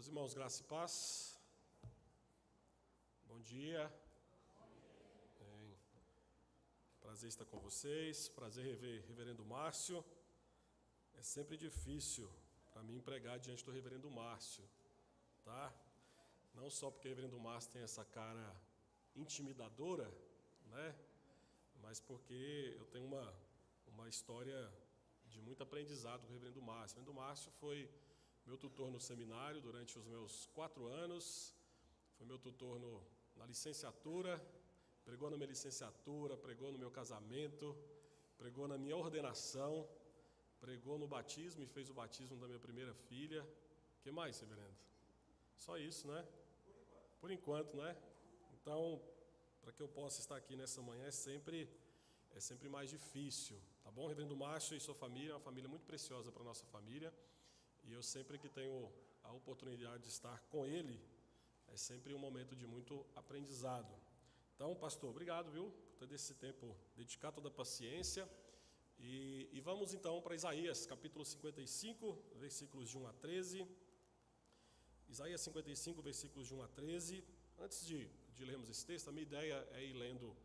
Meus irmãos, graça e paz. Bom dia. Bem, prazer estar com vocês. Prazer rever Reverendo Márcio. É sempre difícil para mim pregar diante do Reverendo Márcio, tá? Não só porque o Reverendo Márcio tem essa cara intimidadora, né? Mas porque eu tenho uma história de muito aprendizado com o Reverendo Márcio. O Reverendo Márcio foi meu tutor no seminário durante os meus 4 anos, foi meu tutor na licenciatura, pregou na minha licenciatura, pregou no meu casamento, pregou na minha ordenação, pregou no batismo e fez o batismo da minha primeira filha. O que mais, reverendo? Só isso, né? Por enquanto, né? Então, para que eu possa estar aqui nessa manhã é sempre mais difícil, tá bom? Reverendo Márcio e sua família, é uma família muito preciosa para a nossa família. E eu sempre que tenho a oportunidade de estar com ele, é sempre um momento de muito aprendizado. Então, pastor, obrigado, viu, por todo esse tempo, dedicar toda a paciência. E vamos então para Isaías, capítulo 55, versículos de 1 a 13. Isaías 55, versículos de 1 a 13. Antes de lermos esse texto, a minha ideia é ir lendo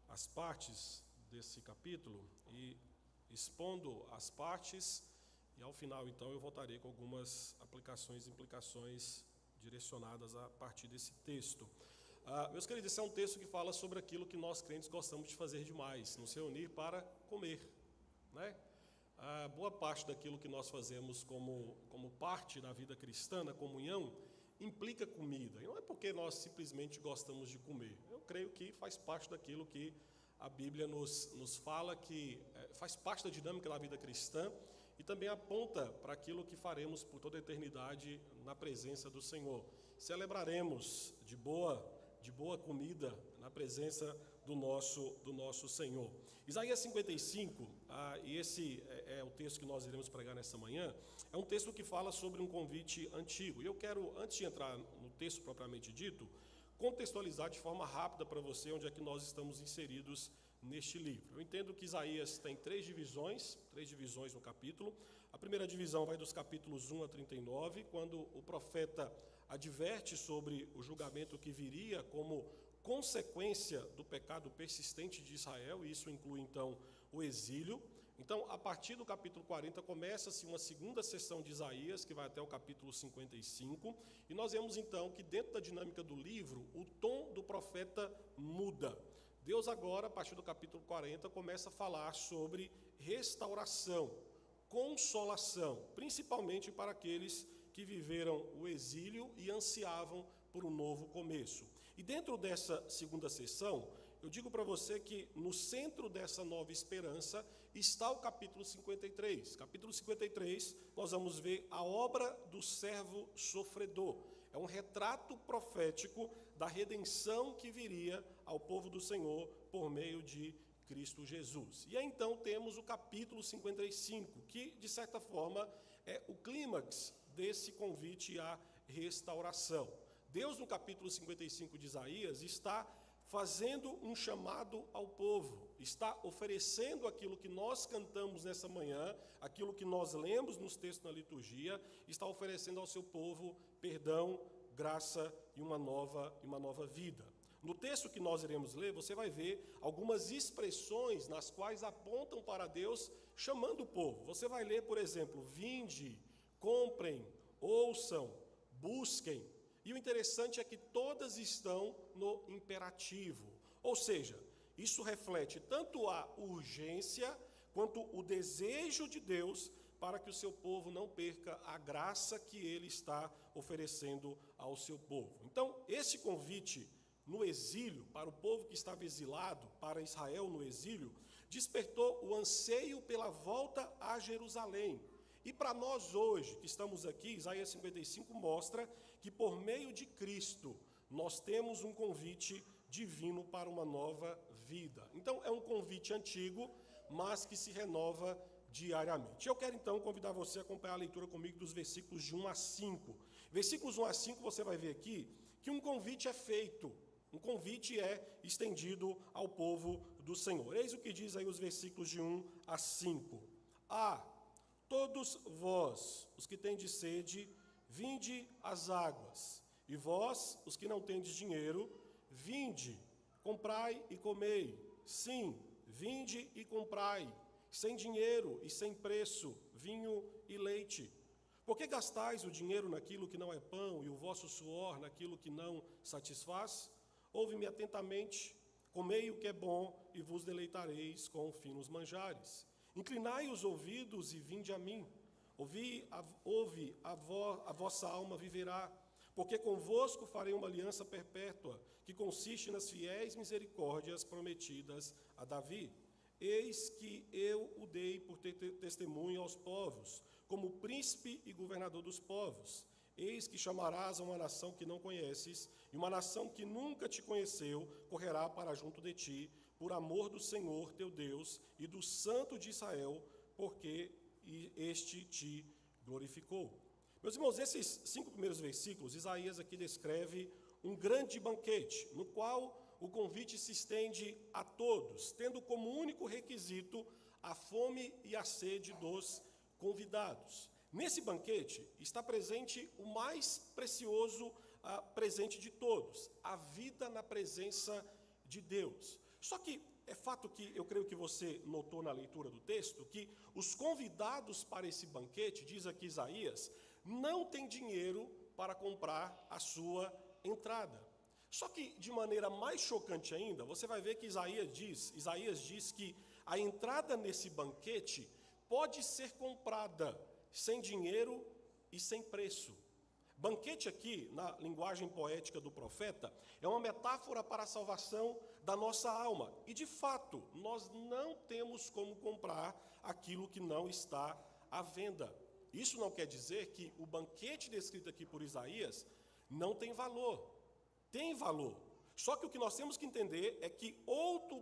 as partes desse capítulo e expondo as partes. E ao final, então, eu voltarei com algumas aplicações e implicações direcionadas a partir desse texto. Meus queridos, esse é um texto que fala sobre aquilo que nós crentes gostamos de fazer demais, nos reunir para comer, né? Boa parte daquilo que nós fazemos como parte da vida cristã, na comunhão, implica comida. E não é porque nós simplesmente gostamos de comer. Eu creio que faz parte daquilo que a Bíblia nos fala, que faz parte da dinâmica da vida cristã, e também aponta para aquilo que faremos por toda a eternidade na presença do Senhor. Celebraremos de boa comida na presença do nosso Senhor. Isaías 55, e esse é o texto que nós iremos pregar nessa manhã, é um texto que fala sobre um convite antigo. E eu quero, antes de entrar no texto propriamente dito, contextualizar de forma rápida para você onde é que nós estamos inseridos neste livro. Eu entendo que Isaías tem 3 divisões no capítulo. A primeira divisão vai dos capítulos 1 a 39, quando o profeta adverte sobre o julgamento que viria como consequência do pecado persistente de Israel, e isso inclui então o exílio. Então, a partir do capítulo 40, começa-se uma segunda sessão de Isaías, que vai até o capítulo 55, e nós vemos então que dentro da dinâmica do livro, o tom do profeta muda. Deus agora, a partir do capítulo 40, começa a falar sobre restauração, consolação, principalmente para aqueles que viveram o exílio e ansiavam por um novo começo. E dentro dessa segunda sessão, eu digo para você que no centro dessa nova esperança está o capítulo 53. Capítulo 53, nós vamos ver a obra do servo sofredor. É um retrato profético da redenção que viria ao povo do Senhor por meio de Cristo Jesus. E aí, então, temos o capítulo 55, que, de certa forma, é o clímax desse convite à restauração. Deus, no capítulo 55 de Isaías, está fazendo um chamado ao povo, está oferecendo aquilo que nós cantamos nessa manhã, aquilo que nós lemos nos textos na liturgia, está oferecendo ao seu povo perdão, graça e uma nova vida. No texto que nós iremos ler, você vai ver algumas expressões nas quais apontam para Deus chamando o povo. Você vai ler, por exemplo, vinde, comprem, ouçam, busquem. E o interessante é que todas estão no imperativo. Ou seja, isso reflete tanto a urgência quanto o desejo de Deus para que o seu povo não perca a graça que ele está oferecendo ao seu povo. Então, esse convite no exílio, para o povo que estava exilado, para Israel no exílio, despertou o anseio pela volta a Jerusalém. E para nós hoje, que estamos aqui, Isaías 55 mostra que por meio de Cristo, nós temos um convite divino para uma nova vida. Então, é um convite antigo, mas que se renova diariamente. Eu quero então convidar você a acompanhar a leitura comigo dos versículos de 1 a 5. Versículos 1 a 5, você vai ver aqui que um convite é feito. Um convite é estendido ao povo do Senhor. Eis o que diz aí os versículos de 1 a 5. Todos vós, os que tendes sede, vinde as águas. E vós, os que não tendes dinheiro, vinde, comprai e comei. Sim, vinde e comprai, sem dinheiro e sem preço, vinho e leite. Por que gastais o dinheiro naquilo que não é pão e o vosso suor naquilo que não satisfaz? Ouve-me atentamente, comei o que é bom e vos deleitareis com finos manjares. Inclinai os ouvidos e vinde a mim. A vossa alma viverá, porque convosco farei uma aliança perpétua, que consiste nas fiéis misericórdias prometidas a Davi. Eis que eu o dei por ter testemunho aos povos, como príncipe e governador dos povos. Eis que chamarás a uma nação que não conheces, e uma nação que nunca te conheceu correrá para junto de ti, por amor do Senhor teu Deus e do Santo de Israel, porque este te glorificou. Meus irmãos, esses 5 primeiros versículos, Isaías aqui descreve um grande banquete, no qual o convite se estende a todos, tendo como único requisito a fome e a sede dos convidados. Nesse banquete está presente o mais precioso presente de todos, a vida na presença de Deus. Só que é fato que eu creio que você notou na leitura do texto, que os convidados para esse banquete, diz aqui Isaías, não têm dinheiro para comprar a sua entrada. Só que, de maneira mais chocante ainda, você vai ver que Isaías diz que a entrada nesse banquete pode ser comprada sem dinheiro e sem preço. Banquete aqui, na linguagem poética do profeta, é uma metáfora para a salvação da nossa alma. E, de fato, nós não temos como comprar aquilo que não está à venda. Isso não quer dizer que o banquete descrito aqui por Isaías não tem valor. Tem valor. Só que o que nós temos que entender é que outro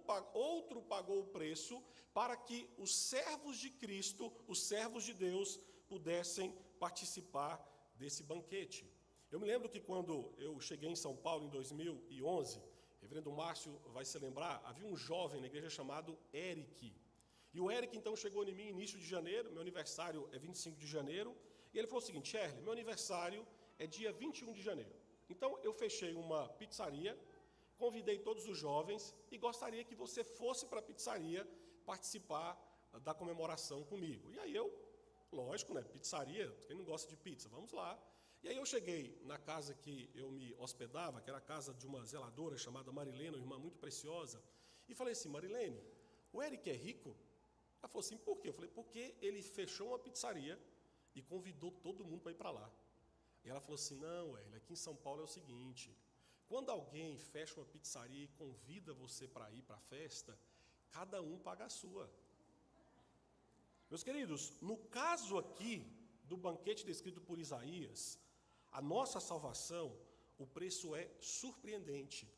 pagou o preço para que os servos de Cristo, os servos de Deus, pudessem participar desse banquete. Eu me lembro que quando eu cheguei em São Paulo em 2011, reverendo Márcio vai se lembrar, havia um jovem na igreja chamado Eric. E o Eric então chegou em mim início de janeiro, meu aniversário é 25 de janeiro, e ele falou o seguinte: Charlie, meu aniversário é dia 21 de janeiro. Então eu fechei uma pizzaria, convidei todos os jovens e gostaria que você fosse para a pizzaria participar da comemoração comigo. E aí eu, lógico, né, pizzaria, quem não gosta de pizza, vamos lá. E aí eu cheguei na casa que eu me hospedava, que era a casa de uma zeladora chamada Marilene, uma irmã muito preciosa, e falei assim: Marilene, o Eric é rico? Ela falou assim: por quê? Eu falei: porque ele fechou uma pizzaria e convidou todo mundo para ir para lá. E ela falou assim: não, aqui em São Paulo é o seguinte, quando alguém fecha uma pizzaria e convida você para ir para a festa, cada um paga a sua. Meus queridos, no caso aqui do banquete descrito por Isaías, a nossa salvação, o preço é surpreendente.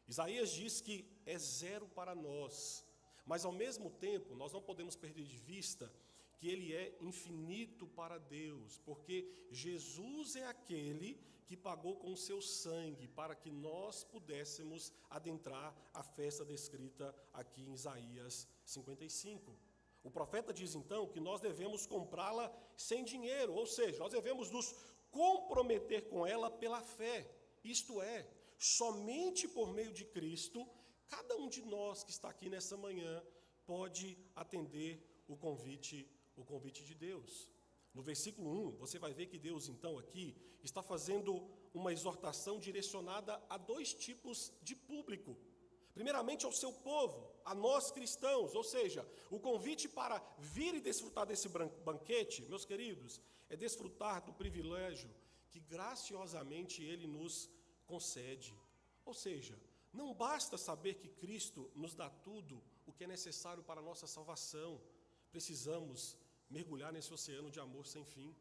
Isaías diz que é zero para nós, mas ao mesmo tempo nós não podemos perder de vista que ele é infinito para Deus, porque Jesus é aquele que pagou com o seu sangue para que nós pudéssemos adentrar a festa descrita aqui em Isaías 55. O profeta diz então que nós devemos comprá-la sem dinheiro, ou seja, nós devemos nos comprometer com ela pela fé. Isto é, somente por meio de Cristo, cada um de nós que está aqui nessa manhã pode atender o convite de Deus. No versículo 1, você vai ver que Deus então aqui está fazendo uma exortação direcionada a 2 tipos de público. Primeiramente ao seu povo, a nós cristãos, ou seja, o convite para vir e desfrutar desse banquete, meus queridos, é desfrutar do privilégio que graciosamente Ele nos concede. Ou seja, não basta saber que Cristo nos dá tudo o que é necessário para a nossa salvação, precisamos mergulhar nesse oceano de amor sem fim.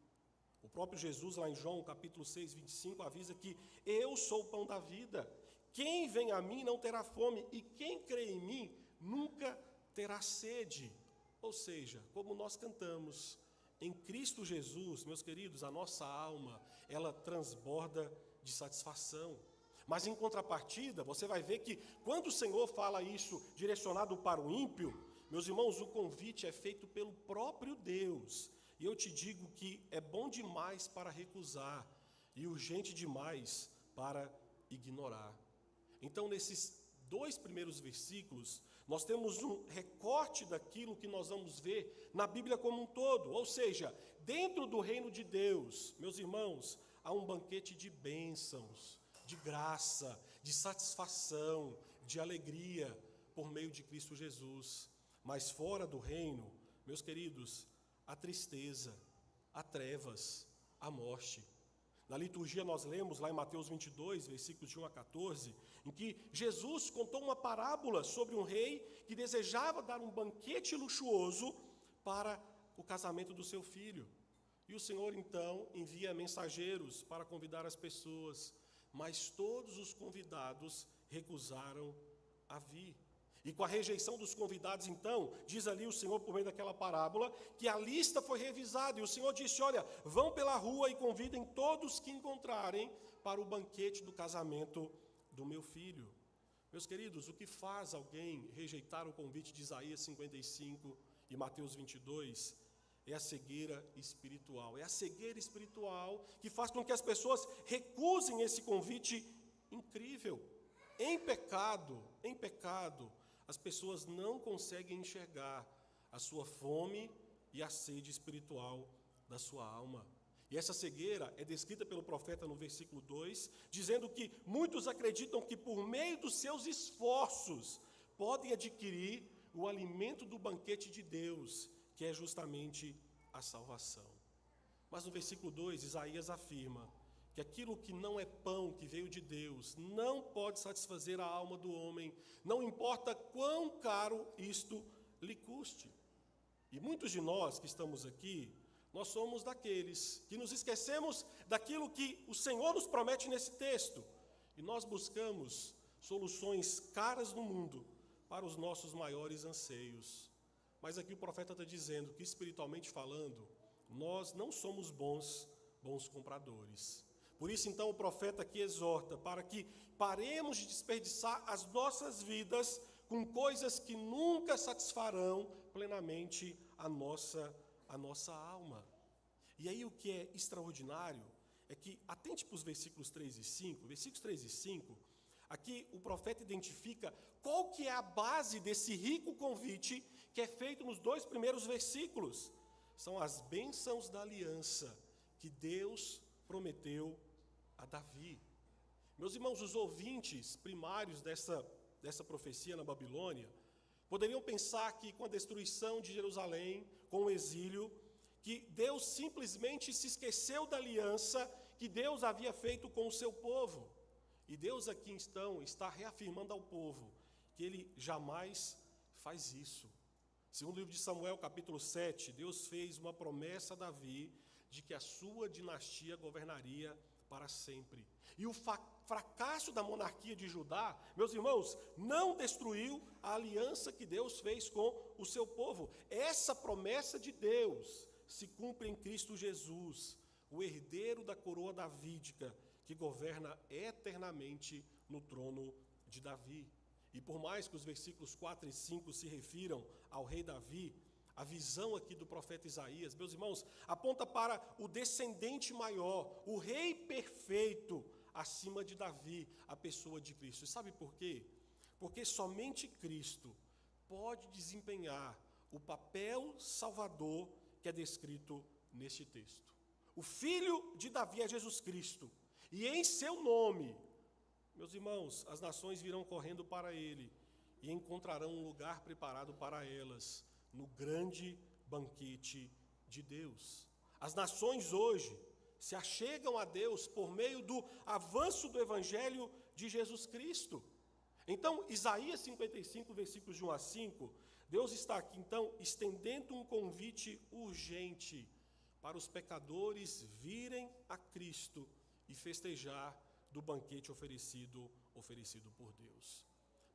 O próprio Jesus, lá em João, capítulo 6, 25, avisa que eu sou o pão da vida. Quem vem a mim não terá fome, e quem crê em mim nunca terá sede. Ou seja, como nós cantamos, em Cristo Jesus, meus queridos, a nossa alma, ela transborda de satisfação. Mas em contrapartida, você vai ver que quando o Senhor fala isso direcionado para o ímpio, meus irmãos, o convite é feito pelo próprio Deus. E eu te digo que é bom demais para recusar e urgente demais para ignorar. Então, nesses 2 primeiros versículos, nós temos um recorte daquilo que nós vamos ver na Bíblia como um todo. Ou seja, dentro do reino de Deus, meus irmãos, há um banquete de bênçãos, de graça, de satisfação, de alegria, por meio de Cristo Jesus. Mas fora do reino, meus queridos, há tristeza, há trevas, há morte. Na liturgia nós lemos lá em Mateus 22, versículos de 1 a 14, em que Jesus contou uma parábola sobre um rei que desejava dar um banquete luxuoso para o casamento do seu filho. E o Senhor então envia mensageiros para convidar as pessoas, mas todos os convidados recusaram a vir. E com a rejeição dos convidados, então, diz ali o Senhor, por meio daquela parábola, que a lista foi revisada. E o Senhor disse, olha, vão pela rua e convidem todos que encontrarem para o banquete do casamento do meu filho. Meus queridos, o que faz alguém rejeitar o convite de Isaías 55 e Mateus 22 é a cegueira espiritual. É a cegueira espiritual que faz com que as pessoas recusem esse convite incrível. Em pecado, as pessoas não conseguem enxergar a sua fome e a sede espiritual da sua alma. E essa cegueira é descrita pelo profeta no versículo 2, dizendo que muitos acreditam que por meio dos seus esforços podem adquirir o alimento do banquete de Deus, que é justamente a salvação. Mas no versículo 2, Isaías afirma que aquilo que não é pão que veio de Deus não pode satisfazer a alma do homem, não importa quão caro isto lhe custe. E muitos de nós que estamos aqui, nós somos daqueles que nos esquecemos daquilo que o Senhor nos promete nesse texto, e nós buscamos soluções caras no mundo para os nossos maiores anseios. Mas aqui o profeta está dizendo que, espiritualmente falando, nós não somos bons compradores. Por isso, então, o profeta aqui exorta para que paremos de desperdiçar as nossas vidas com coisas que nunca satisfarão plenamente a nossa alma. E aí o que é extraordinário é que, atente para os versículos 3 e 5, versículos 3 e 5, aqui o profeta identifica qual que é a base desse rico convite que é feito nos 2 primeiros versículos. São as bênçãos da aliança que Deus prometeu a Davi. Meus irmãos, os ouvintes primários dessa profecia na Babilônia poderiam pensar que com a destruição de Jerusalém, com o exílio, que Deus simplesmente se esqueceu da aliança que Deus havia feito com o seu povo. E Deus aqui então está reafirmando ao povo que ele jamais faz isso. Segundo o livro de Samuel, capítulo 7, Deus fez uma promessa a Davi de que a sua dinastia governaria para sempre. E o fracasso da monarquia de Judá, meus irmãos, não destruiu a aliança que Deus fez com o seu povo. Essa promessa de Deus se cumpre em Cristo Jesus, o herdeiro da coroa davídica, que governa eternamente no trono de Davi. E por mais que os versículos 4 e 5 se refiram ao rei Davi, a visão aqui do profeta Isaías, meus irmãos, aponta para o descendente maior, o rei perfeito, acima de Davi, a pessoa de Cristo. E sabe por quê? Porque somente Cristo pode desempenhar o papel salvador que é descrito neste texto. O filho de Davi é Jesus Cristo, e em seu nome, meus irmãos, as nações virão correndo para ele e encontrarão um lugar preparado para elas no grande banquete de Deus. As nações hoje se achegam a Deus por meio do avanço do evangelho de Jesus Cristo. Então, Isaías 55, versículos de 1 a 5, Deus está aqui, então, estendendo um convite urgente para os pecadores virem a Cristo e festejar do banquete oferecido por Deus.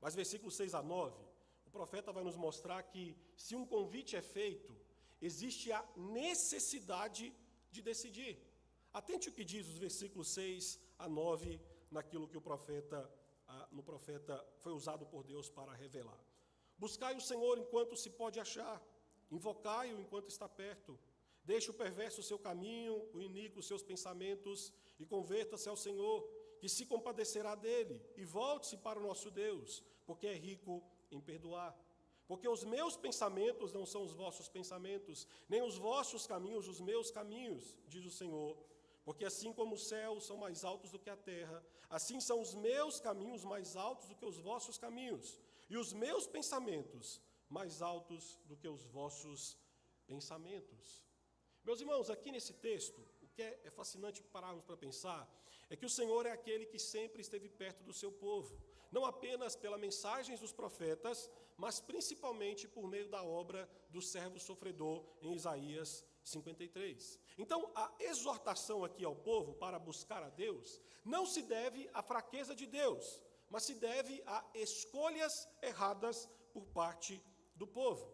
Mas versículos 6 a 9, o profeta vai nos mostrar que, se um convite é feito, existe a necessidade de decidir. Atente o que diz os versículos 6 a 9, naquilo que no profeta foi usado por Deus para revelar. Buscai o Senhor enquanto se pode achar, invocai-o enquanto está perto. Deixe o perverso o seu caminho, o iníquo os seus pensamentos, e converta-se ao Senhor, que se compadecerá dele, e volte-se para o nosso Deus, porque é rico em perdoar. Porque os meus pensamentos não são os vossos pensamentos, nem os vossos caminhos os meus caminhos, diz o Senhor. Porque assim como os céus são mais altos do que a terra, assim são os meus caminhos mais altos do que os vossos caminhos, e os meus pensamentos mais altos do que os vossos pensamentos. Meus irmãos, aqui nesse texto, o que é fascinante pararmos para pensar, é que o Senhor é aquele que sempre esteve perto do seu povo, não apenas pelas mensagens dos profetas, mas principalmente por meio da obra do servo sofredor em Isaías 53. Então, a exortação aqui ao povo para buscar a Deus não se deve à fraqueza de Deus, mas se deve a escolhas erradas por parte do povo.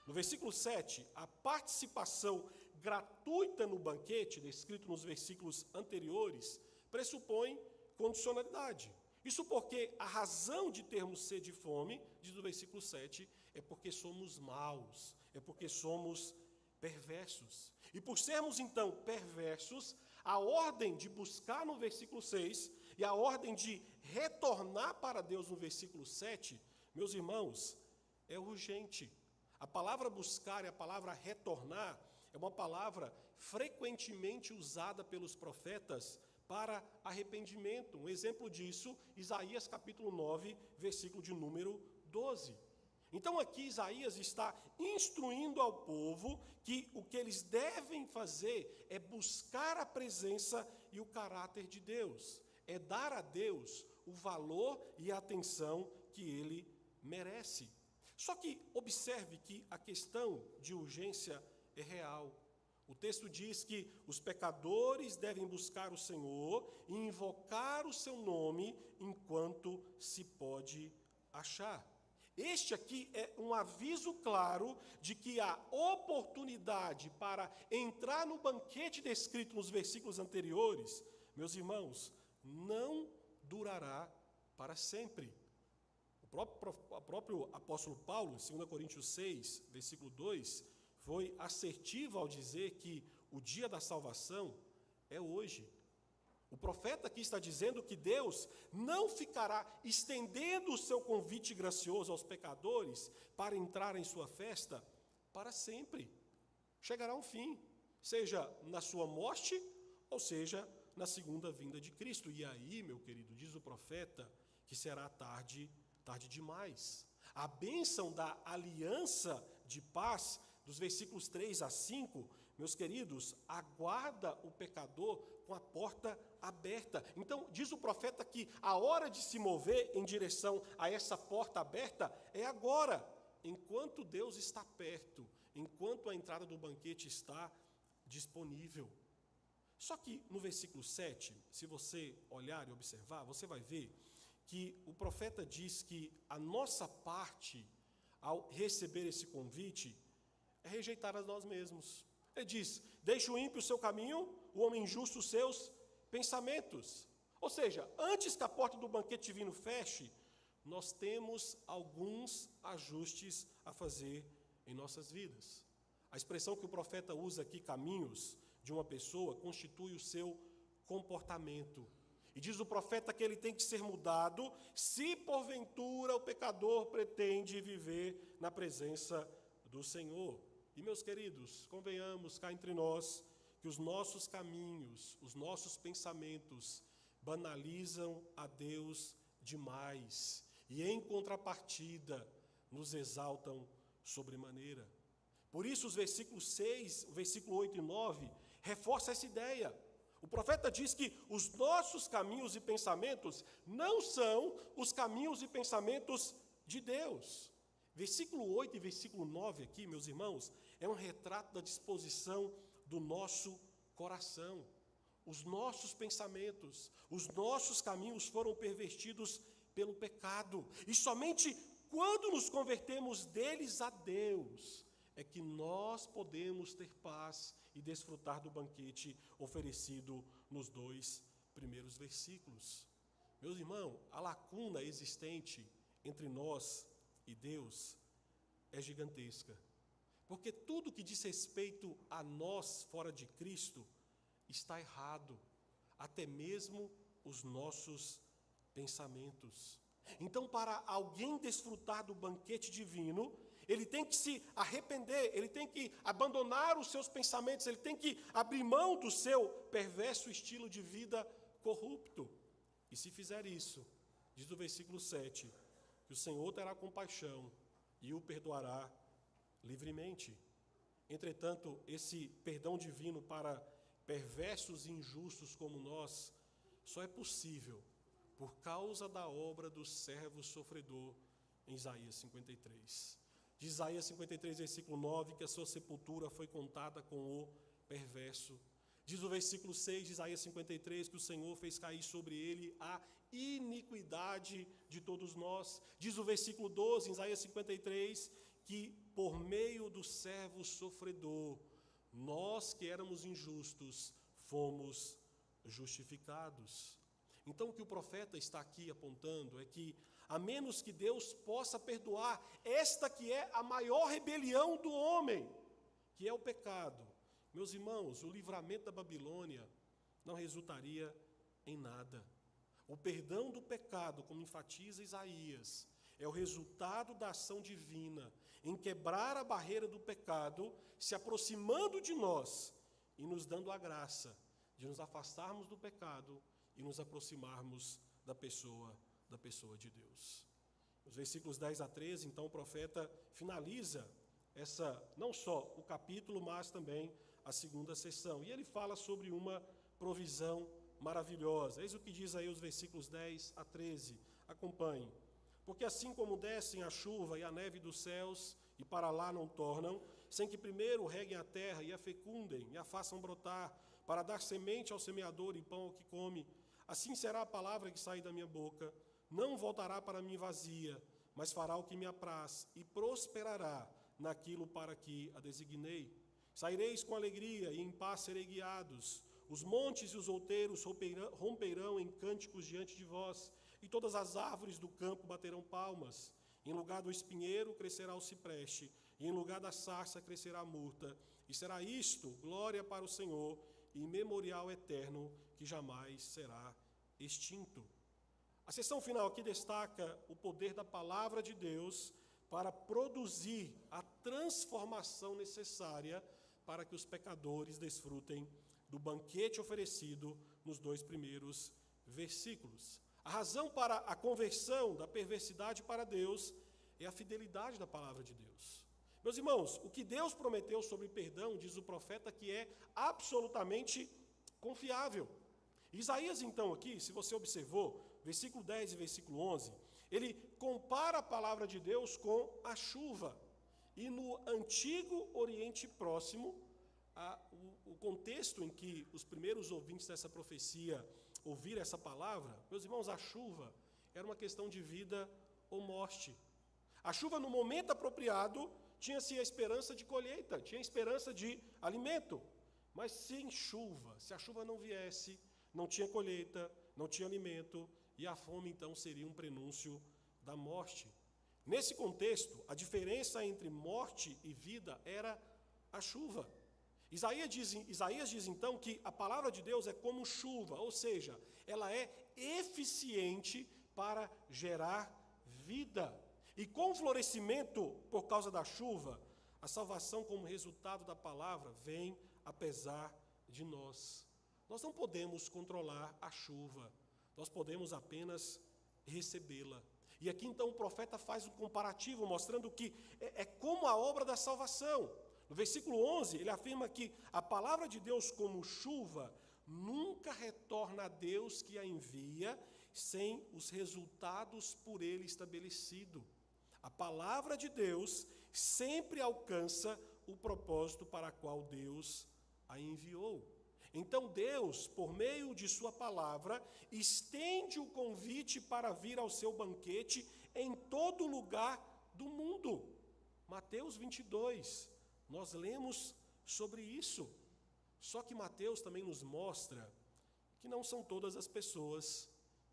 No versículo 7, a participação gratuita no banquete, descrito nos versículos anteriores, pressupõe condicionalidade. Isso porque a razão de termos sede e fome, diz o versículo 7, é porque somos maus, é porque somos perversos. E por sermos então perversos, a ordem de buscar no versículo 6 e a ordem de retornar para Deus no versículo 7, meus irmãos, é urgente. A palavra buscar e a palavra retornar é uma palavra frequentemente usada pelos profetas para arrependimento. Um exemplo disso, Isaías capítulo 9, versículo de número 12. Então aqui Isaías está instruindo ao povo que o que eles devem fazer é buscar a presença e o caráter de Deus, é dar a Deus o valor e a atenção que ele merece. Só que observe que a questão de urgência é real. O texto diz que os pecadores devem buscar o Senhor e invocar o seu nome enquanto se pode achar. Este aqui é um aviso claro de que a oportunidade para entrar no banquete descrito nos versículos anteriores, meus irmãos, não durará para sempre. O próprio apóstolo Paulo, em 2 Coríntios 6, versículo 2, foi assertivo ao dizer que o dia da salvação é hoje. O profeta aqui está dizendo que Deus não ficará estendendo o seu convite gracioso aos pecadores para entrar em sua festa para sempre. Chegará um fim, seja na sua morte, ou seja, na segunda vinda de Cristo. E aí, meu querido, diz o profeta, que será tarde demais. A bênção da aliança de paz, dos versículos 3 a 5, meus queridos, aguarda o pecador com a porta aberta. Então, diz o profeta que a hora de se mover em direção a essa porta aberta é agora, enquanto Deus está perto, enquanto a entrada do banquete está disponível. Só que no versículo 7, se você olhar e observar, você vai ver que o profeta diz que a nossa parte, ao receber esse convite, é rejeitar a nós mesmos. Ele diz, deixe o ímpio o seu caminho, o homem injusto os seus pensamentos. Ou seja, antes que a porta do banquete divino feche, nós temos alguns ajustes a fazer em nossas vidas. A expressão que o profeta usa aqui, caminhos de uma pessoa, constitui o seu comportamento. E diz o profeta que ele tem que ser mudado se porventura o pecador pretende viver na presença do Senhor. E meus queridos, convenhamos cá entre nós que os nossos caminhos, os nossos pensamentos banalizam a Deus demais e em contrapartida nos exaltam sobremaneira. Por isso os versículos 6, o versículo 8 e 9 reforça essa ideia. O profeta diz que os nossos caminhos e pensamentos não são os caminhos e pensamentos de Deus. Versículo 8 e versículo 9 aqui, meus irmãos, é um retrato da disposição do nosso coração. Os nossos pensamentos, os nossos caminhos foram pervertidos pelo pecado. E somente quando nos convertemos deles a Deus, é que nós podemos ter paz e desfrutar do banquete oferecido nos 2 primeiros versículos. Meus irmãos, a lacuna existente entre nós e Deus é gigantesca. Porque tudo que diz respeito a nós fora de Cristo está errado, até mesmo os nossos pensamentos. Então, para alguém desfrutar do banquete divino, ele tem que se arrepender, ele tem que abandonar os seus pensamentos, ele tem que abrir mão do seu perverso estilo de vida corrupto. E se fizer isso, diz o versículo 7, que o Senhor terá compaixão e o perdoará livremente. Entretanto, esse perdão divino para perversos e injustos como nós só é possível por causa da obra do servo sofredor em Isaías 53. De Isaías 53, versículo 9, que a sua sepultura foi contada com o perverso. Diz o versículo 6 de Isaías 53 que o Senhor fez cair sobre ele a iniquidade de todos nós. Diz o versículo 12 em Isaías 53 que por meio do servo sofredor, nós que éramos injustos, fomos justificados. Então o que o profeta está aqui apontando é que, a menos que Deus possa perdoar esta que é a maior rebelião do homem, que é o pecado, meus irmãos, o livramento da Babilônia não resultaria em nada. O perdão do pecado, como enfatiza Isaías, é o resultado da ação divina em quebrar a barreira do pecado, se aproximando de nós e nos dando a graça de nos afastarmos do pecado e nos aproximarmos da pessoa de Deus. Os versículos 10 a 13, então, o profeta finaliza não só o capítulo, mas também a segunda sessão. E ele fala sobre uma provisão maravilhosa. Eis o que diz aí os versículos 10 a 13. Acompanhe. Porque assim como descem a chuva e a neve dos céus, e para lá não tornam, sem que primeiro reguem a terra e a fecundem, e a façam brotar, para dar semente ao semeador e pão ao que come, assim será a palavra que sai da minha boca, não voltará para mim vazia, mas fará o que me apraz, e prosperará naquilo para que a designei. Saireis com alegria, e em paz serei guiados. Os montes e os outeiros romperão em cânticos diante de vós, e todas as árvores do campo baterão palmas. Em lugar do espinheiro crescerá o cipreste, e em lugar da sarça crescerá a murta. E será isto glória para o Senhor, e memorial eterno que jamais será extinto. A seção final aqui destaca o poder da palavra de Deus para produzir a transformação necessária para que os pecadores desfrutem do banquete oferecido nos 2 primeiros versículos. A razão para a conversão da perversidade para Deus é a fidelidade da palavra de Deus. Meus irmãos, o que Deus prometeu sobre perdão, diz o profeta, que é absolutamente confiável. Isaías, então, aqui, se você observou, versículo 10 e versículo 11, ele compara a palavra de Deus com a chuva. E no antigo Oriente Próximo, o contexto em que os primeiros ouvintes dessa profecia ouviram essa palavra, meus irmãos, a chuva era uma questão de vida ou morte. A chuva, no momento apropriado, tinha-se a esperança de colheita, tinha a esperança de alimento. Mas sem chuva, se a chuva não viesse, não tinha colheita, não tinha alimento, e a fome, então, seria um prenúncio da morte. Nesse contexto, a diferença entre morte e vida era a chuva. Isaías diz, então, que a palavra de Deus é como chuva, ou seja, ela é eficiente para gerar vida. E com o florescimento por causa da chuva, a salvação como resultado da palavra vem apesar de nós. Nós não podemos controlar a chuva, nós podemos apenas recebê-la. E aqui então o profeta faz um comparativo, mostrando que é como a obra da salvação. No versículo 11, ele afirma que a palavra de Deus como chuva nunca retorna a Deus que a envia sem os resultados por ele estabelecido. A palavra de Deus sempre alcança o propósito para qual Deus a enviou. Então Deus, por meio de sua palavra, estende o convite para vir ao seu banquete em todo lugar do mundo. Mateus 22, nós lemos sobre isso. Só que Mateus também nos mostra que não são todas as pessoas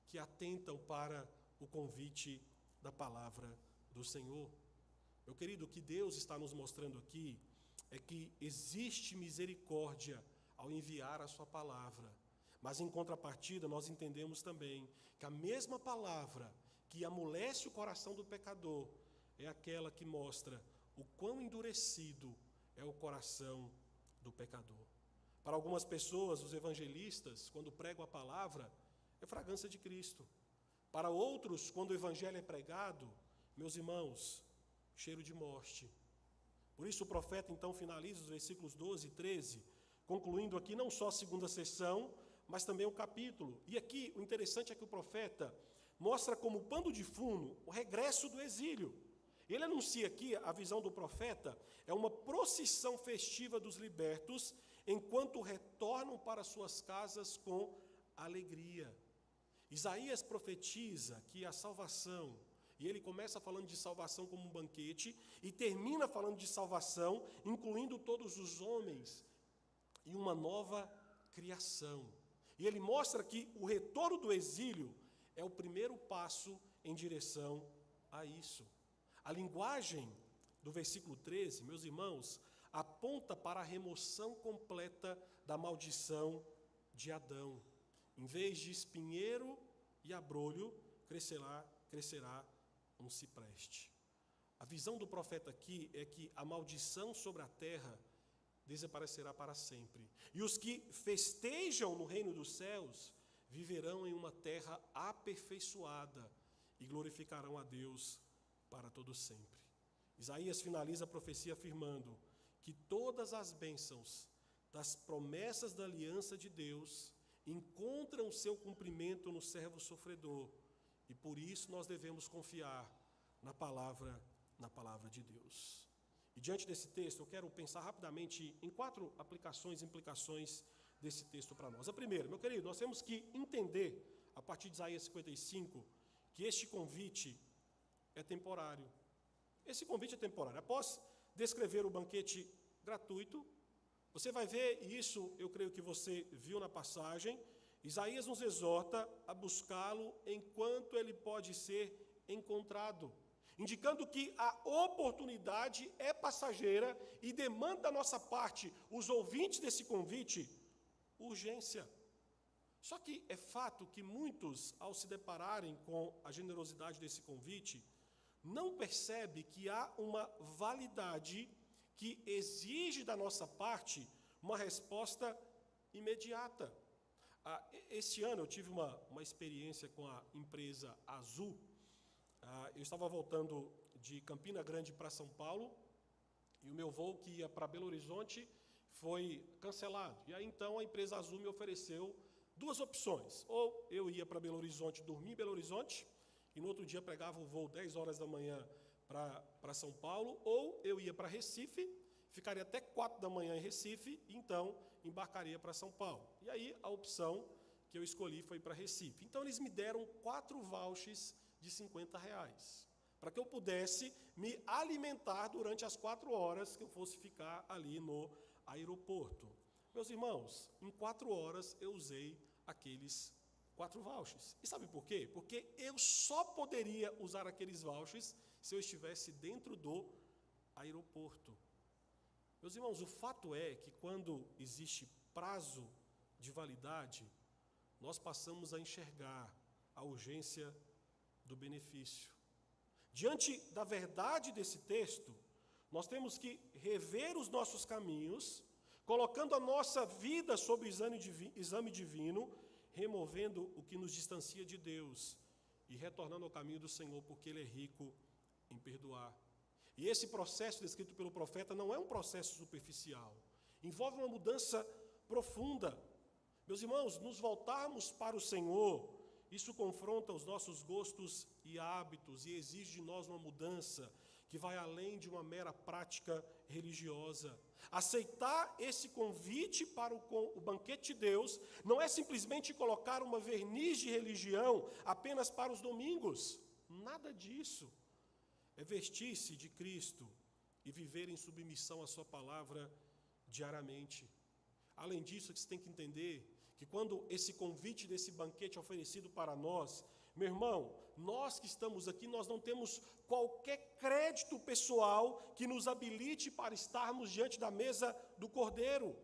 que atentam para o convite da palavra do Senhor. Meu querido, o que Deus está nos mostrando aqui é que existe misericórdia ao enviar a sua palavra. Mas em contrapartida, nós entendemos também que a mesma palavra que amolece o coração do pecador é aquela que mostra o quão endurecido é o coração do pecador. Para algumas pessoas, os evangelistas, quando pregam a palavra, é fragrância de Cristo. Para outros, quando o evangelho é pregado, meus irmãos, cheiro de morte. Por isso o profeta então finaliza os versículos 12 e 13, concluindo aqui não só a segunda sessão, mas também o capítulo. E aqui o interessante é que o profeta mostra como pano de fundo o regresso do exílio. Ele anuncia aqui, a visão do profeta, é uma procissão festiva dos libertos, enquanto retornam para suas casas com alegria. Isaías profetiza que a salvação, e ele começa falando de salvação como um banquete, e termina falando de salvação, incluindo todos os homens, e uma nova criação. E ele mostra que o retorno do exílio é o primeiro passo em direção a isso. A linguagem do versículo 13, meus irmãos, aponta para a remoção completa da maldição de Adão. Em vez de espinheiro e abrolho, crescerá um cipreste. A visão do profeta aqui é que a maldição sobre a terra desaparecerá para sempre. E os que festejam no reino dos céus viverão em uma terra aperfeiçoada e glorificarão a Deus para todo sempre. Isaías finaliza a profecia afirmando que todas as bênçãos das promessas da aliança de Deus encontram seu cumprimento no servo sofredor, e por isso nós devemos confiar na palavra de Deus. E diante desse texto, eu quero pensar rapidamente em 4 implicações desse texto para nós. A primeira, meu querido, nós temos que entender, a partir de Isaías 55, que este convite é temporário. Esse convite é temporário. Após descrever o banquete gratuito, você vai ver, e isso eu creio que você viu na passagem, Isaías nos exorta a buscá-lo enquanto ele pode ser encontrado, indicando que a oportunidade é passageira e demanda da nossa parte, os ouvintes desse convite, urgência. Só que é fato que muitos, ao se depararem com a generosidade desse convite, não percebem que há uma validade que exige da nossa parte uma resposta imediata. Este ano eu tive uma experiência com a empresa Azul. Eu estava voltando de Campina Grande para São Paulo, e o meu voo que ia para Belo Horizonte foi cancelado. E aí então a empresa Azul me ofereceu 2 opções. Ou eu ia para Belo Horizonte, dormir em Belo Horizonte, e no outro dia pegava o voo 10 horas da manhã para São Paulo, ou eu ia para Recife, ficaria até 4 da manhã em Recife, e então embarcaria para São Paulo. E aí a opção que eu escolhi foi para Recife. Então eles me deram 4 vouchers de R$50, para que eu pudesse me alimentar durante as 4 horas que eu fosse ficar ali no aeroporto. Meus irmãos, em 4 horas eu usei aqueles 4 vouchers. E sabe por quê? Porque eu só poderia usar aqueles vouchers se eu estivesse dentro do aeroporto. Meus irmãos, o fato é que quando existe prazo de validade, nós passamos a enxergar a urgência do benefício. Diante da verdade desse texto, nós temos que rever os nossos caminhos, colocando a nossa vida sob o exame divino, removendo o que nos distancia de Deus e retornando ao caminho do Senhor, porque Ele é rico em perdoar. E esse processo descrito pelo profeta não é um processo superficial, envolve uma mudança profunda. Meus irmãos, nos voltarmos para o Senhor, isso confronta os nossos gostos e hábitos e exige de nós uma mudança que vai além de uma mera prática religiosa. Aceitar esse convite para o banquete de Deus não é simplesmente colocar uma verniz de religião apenas para os domingos. Nada disso. É vestir-se de Cristo e viver em submissão à sua palavra diariamente. Além disso, você tem que entender que quando esse convite desse banquete é oferecido para nós, Meu irmão, nós que estamos aqui, nós não temos qualquer crédito pessoal que nos habilite para estarmos diante da mesa do Cordeiro.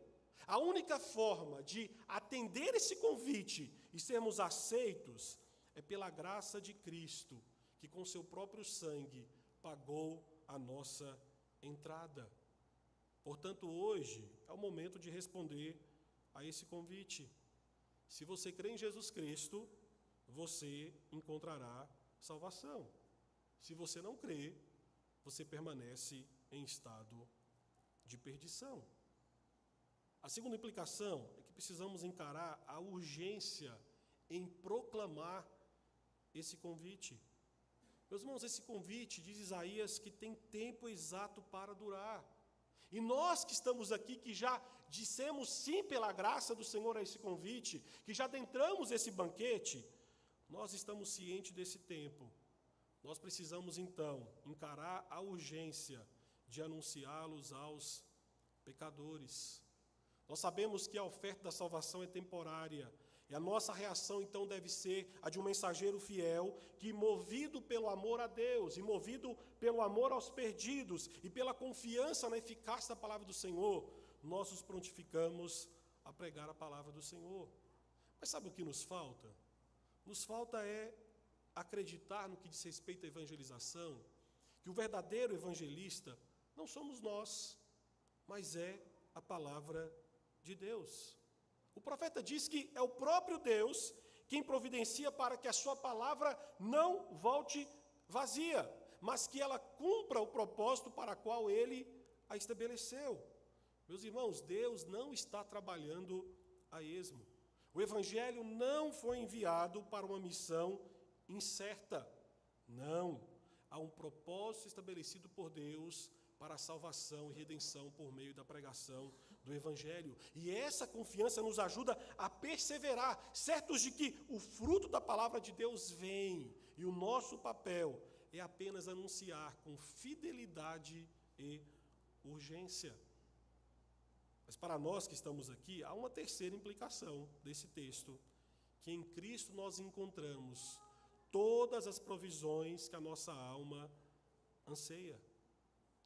A única forma de atender esse convite e sermos aceitos é pela graça de Cristo, que com seu próprio sangue pagou a nossa entrada. Portanto, hoje é o momento de responder a esse convite. Se você crê em Jesus Cristo, você encontrará salvação. Se você não crê, você permanece em estado de perdição. A segunda implicação é que precisamos encarar a urgência em proclamar esse convite. Meus irmãos, esse convite, diz Isaías, que tem tempo exato para durar. E nós que estamos aqui, que já dissemos sim pela graça do Senhor a esse convite, que já adentramos esse banquete, nós estamos cientes desse tempo. Nós precisamos, então, encarar a urgência de anunciá-los aos pecadores. Nós sabemos que a oferta da salvação é temporária, e a nossa reação, então, deve ser a de um mensageiro fiel, que, movido pelo amor a Deus, e movido pelo amor aos perdidos, e pela confiança na eficácia da palavra do Senhor, nós nos prontificamos a pregar a palavra do Senhor. Mas sabe o que nos falta? Nos falta é acreditar no que diz respeito à evangelização, que o verdadeiro evangelista não somos nós, mas é a palavra de Deus. O profeta diz que é o próprio Deus quem providencia para que a sua palavra não volte vazia, mas que ela cumpra o propósito para o qual ele a estabeleceu. Meus irmãos, Deus não está trabalhando a esmo. O evangelho não foi enviado para uma missão incerta. Não. Há um propósito estabelecido por Deus para a salvação e redenção por meio da pregação do evangelho. E essa confiança nos ajuda a perseverar, certos de que o fruto da palavra de Deus vem, e o nosso papel é apenas anunciar com fidelidade e urgência. Mas para nós que estamos aqui, há uma terceira implicação desse texto, que em Cristo nós encontramos todas as provisões que a nossa alma anseia.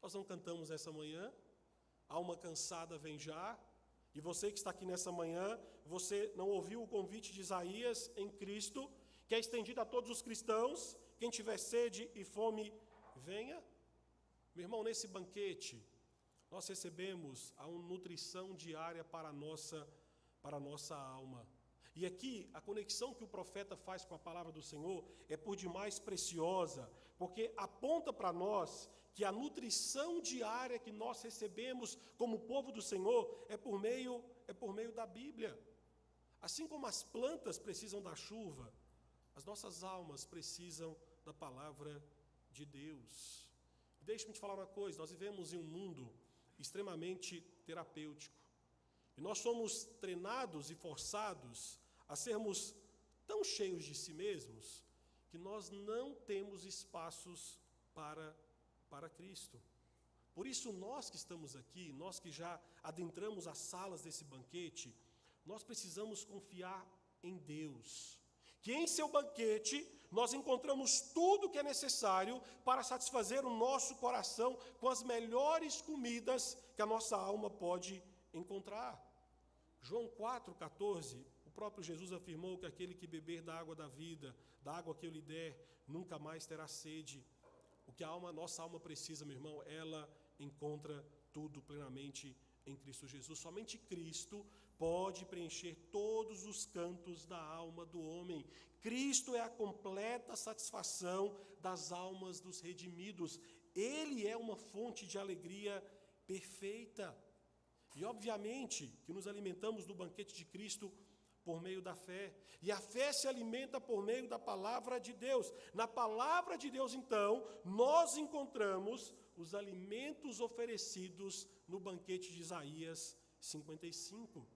Nós não cantamos essa manhã, alma cansada vem já, e você que está aqui nessa manhã, você não ouviu o convite de Isaías em Cristo, que é estendido a todos os cristãos, quem tiver sede e fome, venha. Meu irmão, nesse banquete, nós recebemos a nutrição diária para a nossa alma. E aqui, a conexão que o profeta faz com a palavra do Senhor é por demais preciosa, porque aponta para nós que a nutrição diária que nós recebemos como povo do Senhor é por meio da Bíblia. Assim como as plantas precisam da chuva, as nossas almas precisam da palavra de Deus. Deixe-me te falar uma coisa, nós vivemos em um mundo extremamente terapêutico. E nós somos treinados e forçados a sermos tão cheios de si mesmos que nós não temos espaços para Cristo. Por isso, nós que estamos aqui, nós que já adentramos as salas desse banquete, nós precisamos confiar em Deus, que em seu banquete nós encontramos tudo o que é necessário para satisfazer o nosso coração com as melhores comidas que a nossa alma pode encontrar. João 4,14, o próprio Jesus afirmou que aquele que beber da água da vida, da água que eu lhe der, nunca mais terá sede. O que nossa alma precisa, meu irmão, ela encontra tudo plenamente em Cristo Jesus. Somente Cristo pode preencher todos os cantos da alma do homem. Cristo é a completa satisfação das almas dos redimidos. Ele é uma fonte de alegria perfeita. E, obviamente, que nos alimentamos do banquete de Cristo por meio da fé. E a fé se alimenta por meio da palavra de Deus. Na palavra de Deus, então, nós encontramos os alimentos oferecidos no banquete de Isaías 55.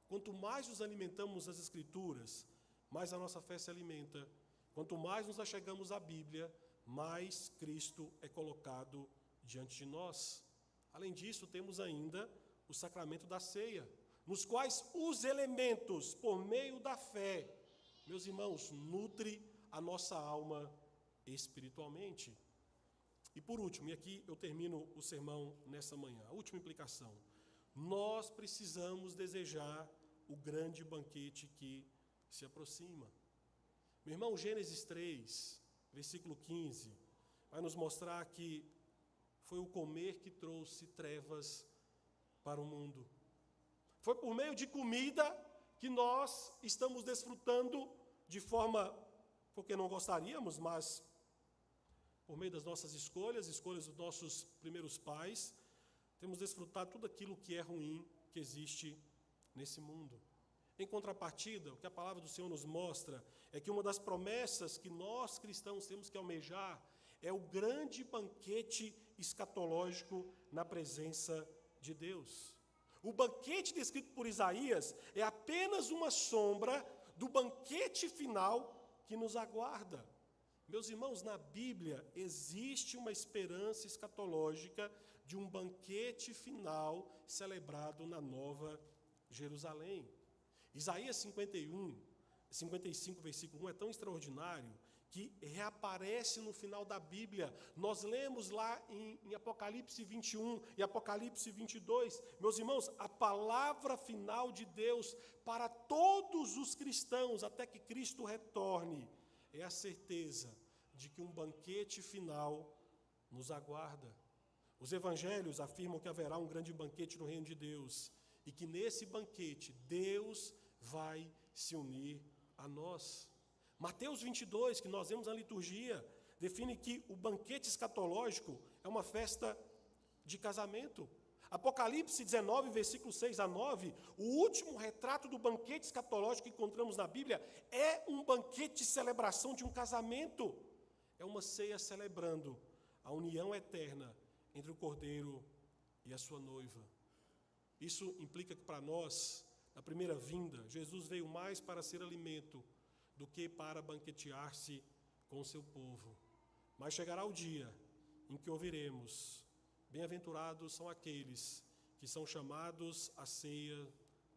Quanto mais nos alimentamos das Escrituras, mais a nossa fé se alimenta. Quanto mais nos achegamos à Bíblia, mais Cristo é colocado diante de nós. Além disso, temos ainda o sacramento da ceia, nos quais os elementos, por meio da fé, meus irmãos, nutre a nossa alma espiritualmente. E por último, e aqui eu termino o sermão nessa manhã, a última implicação. Nós precisamos desejar o grande banquete que se aproxima. Meu irmão, Gênesis 3, versículo 15, vai nos mostrar que foi o comer que trouxe trevas para o mundo. Foi por meio de comida que nós estamos desfrutando de forma, porque não gostaríamos, mas por meio das nossas escolhas dos nossos primeiros pais, temos desfrutado tudo aquilo que é ruim que existe nesse mundo. Em contrapartida, o que a palavra do Senhor nos mostra é que uma das promessas que nós cristãos temos que almejar é o grande banquete escatológico na presença de Deus. O banquete descrito por Isaías é apenas uma sombra do banquete final que nos aguarda. Meus irmãos, na Bíblia existe uma esperança escatológica de um banquete final celebrado na Nova Jerusalém. Isaías 55, versículo 1 é tão extraordinário que reaparece no final da Bíblia. Nós lemos lá em Apocalipse 21 e Apocalipse 22. Meus irmãos, a palavra final de Deus para todos os cristãos até que Cristo retorne é a certeza de que um banquete final nos aguarda. Os evangelhos afirmam que haverá um grande banquete no reino de Deus e que nesse banquete Deus vai se unir a nós. Mateus 22, que nós vemos na liturgia, define que o banquete escatológico é uma festa de casamento. Apocalipse 19, versículos 6 a 9, o último retrato do banquete escatológico que encontramos na Bíblia é um banquete de celebração de um casamento. É uma ceia celebrando a união eterna entre o Cordeiro e a sua noiva. Isso implica que para nós, na primeira vinda, Jesus veio mais para ser alimento do que para banquetear-se com o seu povo. Mas chegará o dia em que ouviremos: bem-aventurados são aqueles que são chamados à ceia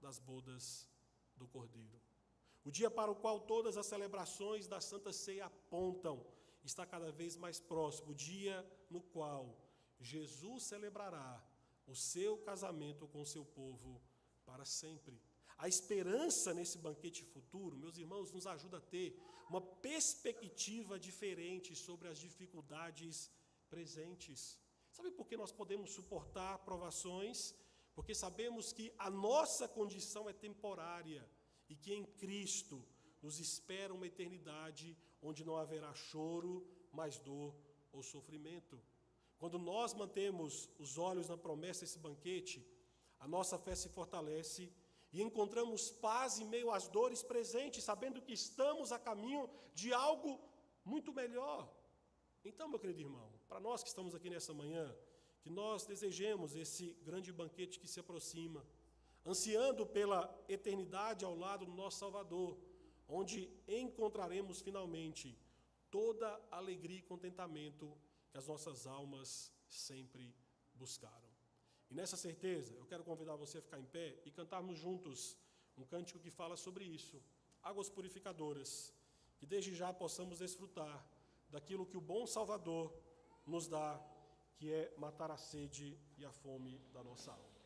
das bodas do Cordeiro. O dia para o qual todas as celebrações da Santa Ceia apontam está cada vez mais próximo, o dia no qual Jesus celebrará o seu casamento com o seu povo para sempre. A esperança nesse banquete futuro, meus irmãos, nos ajuda a ter uma perspectiva diferente sobre as dificuldades presentes. Sabe por que nós podemos suportar provações? Porque sabemos que a nossa condição é temporária e que em Cristo nos espera uma eternidade onde não haverá choro, mais dor ou sofrimento. Quando nós mantemos os olhos na promessa desse banquete, a nossa fé se fortalece e encontramos paz em meio às dores presentes, sabendo que estamos a caminho de algo muito melhor. Então, meu querido irmão, para nós que estamos aqui nessa manhã, que nós desejemos esse grande banquete que se aproxima, ansiando pela eternidade ao lado do nosso Salvador, onde encontraremos finalmente toda a alegria e contentamento que as nossas almas sempre buscaram. E nessa certeza, eu quero convidar você a ficar em pé e cantarmos juntos um cântico que fala sobre isso, águas purificadoras, que desde já possamos desfrutar daquilo que o bom Salvador nos dá, que é matar a sede e a fome da nossa alma.